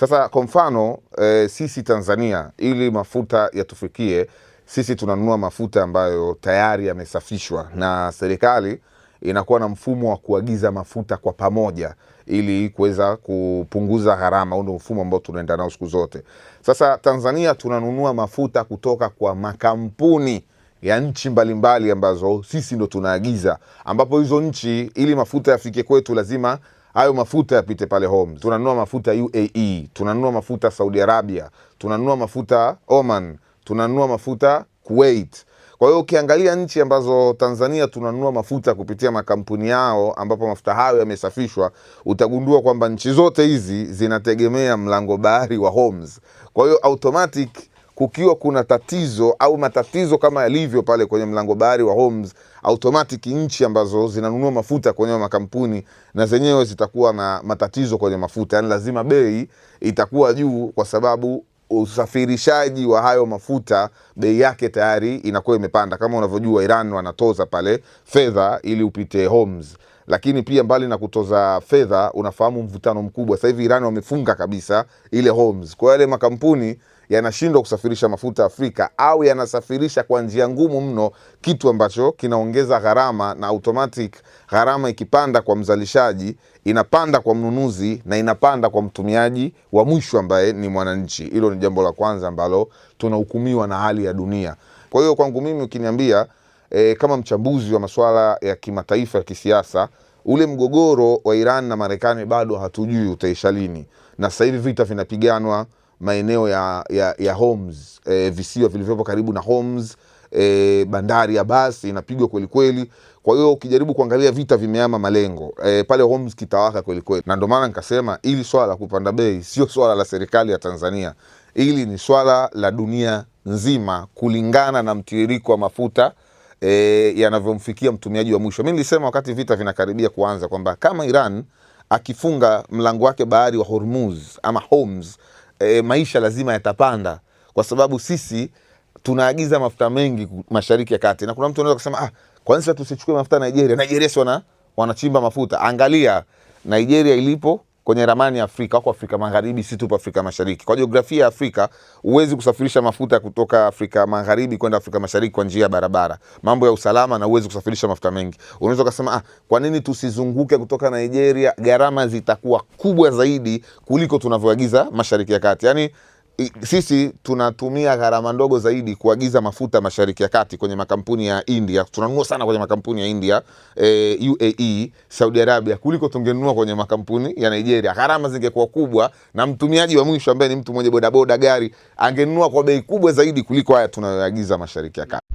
Sasa kwa mfano sisi Tanzania, ili mafuta yatufikie sisi, tunanunua mafuta ambayo tayari yamesafishwa, na serikali inakuwa na mfumo wa kuagiza mafuta kwa pamoja ili kuweza kupunguza gharama. Huo ndio mfumo ambao tunaenda nao siku zote. Sasa Tanzania tunanunua mafuta kutoka kwa makampuni ya nchi mbalimbali ambazo sisi ndo tunaagiza, ambapo hizo nchi, ili mafuta yafike kwetu, lazima hayo mafuta yapite pale Homs. Tunanunua mafuta UAE, tunanunua mafuta Saudi Arabia, tunanunua mafuta Oman, tunanunua mafuta Kuwait. Kwa hiyo ukiangalia nchi ambazo Tanzania tunanunua mafuta kupitia makampuni yao, ambapo mafuta hayo yamesafishwa, utagundua kwamba nchi zote hizi zinategemea mlango bahari wa Homs. Kwa hiyo automatic, kukiwa kuna tatizo au matatizo kama yalivyo pale kwenye mlango bahari wa Homs, automatic nchi ambazo zinanunua mafuta kwenye makampuni na zenyewe zitakuwa na matatizo kwenye mafuta. Yani lazima bei itakuwa juu, kwa sababu usafirishaji wa hayo mafuta bei yake tayari inakuwa imepanda. Kama unavyojua, Iran wanatoza pale fedha ili upite Homs. Lakini pia mbali na kutoza fedha, unafahamu mvutano mkubwa. Sasa hivi Iran wamefunga kabisa ile Homs. Kwa yale makampuni yanashindwa kusafirisha mafuta Afrika, au yanasafirisha kwa njia ngumu mno, kitu ambacho kinaongeza gharama, na automatic gharama ikipanda kwa mzalishaji inapanda kwa mnunuzi na inapanda kwa mtumiaji wa mwisho ambaye ni mwananchi. Hilo ni jambo la kwanza ambalo tunahukumiwa na hali ya dunia. Kwa hiyo kwangu mimi, ukiniambia kama mchambuzi wa masuala ya kimataifa ya kisiasa, ule mgogoro wa Iran na Marekani bado hatujui utaisha lini, na sasa hivi vita vinapiganwa maeneo ya Homs, visiwa vilivyopo karibu na Homs, bandari ya basi inapigwa kweli kweli. Kwa hiyo ukijaribu kuangalia vita vimeama malengo, pale Homs kitawaka kweli kweli. Na ndio maana nikasema ili swala la kupanda bei sio swala la serikali ya Tanzania, ili ni swala la dunia nzima, kulingana na mtiririko wa mafuta yanavyomfikia mtumiaji wa mwisho. Mimi nilisema wakati vita vinakaribia kuanza kwamba kama Iran akifunga mlango wake bahari wa Hormuz ama Homs, maisha lazima yatapanda, kwa sababu sisi tunaagiza mafuta mengi Mashariki ya Kati. Na kuna mtu anaweza kusema kwa nini tusichukue mafuta Nigeria? Nigeria wanachimba mafuta. Angalia Nigeria ilipo kwenye ramani ya Afrika, wako Afrika Magharibi, si tupo Afrika Mashariki. Kwa jiografia ya Afrika, huwezi kusafirisha mafuta kutoka Afrika Magharibi kwenda Afrika Mashariki kwa njia ya barabara. Mambo ya usalama, na huwezi kusafirisha mafuta mengi. Unaweza kusema kwa nini tusizunguke kutoka Nigeria? Gharama zitakuwa kubwa zaidi kuliko tunavyoagiza Mashariki ya Kati. Yani sisi tunatumia gharama ndogo zaidi kuagiza mafuta Mashariki ya Kati kwenye makampuni ya India. Tunanunua sana kwenye makampuni ya India, UAE, Saudi Arabia, kuliko tungenunua kwenye makampuni ya Nigeria. Gharama zingekuwa kubwa, na mtumiaji wa mwisho ambaye ni mtu mwenye bodaboda, gari, angenunua kwa bei kubwa zaidi kuliko haya tunayoagiza Mashariki ya Kati.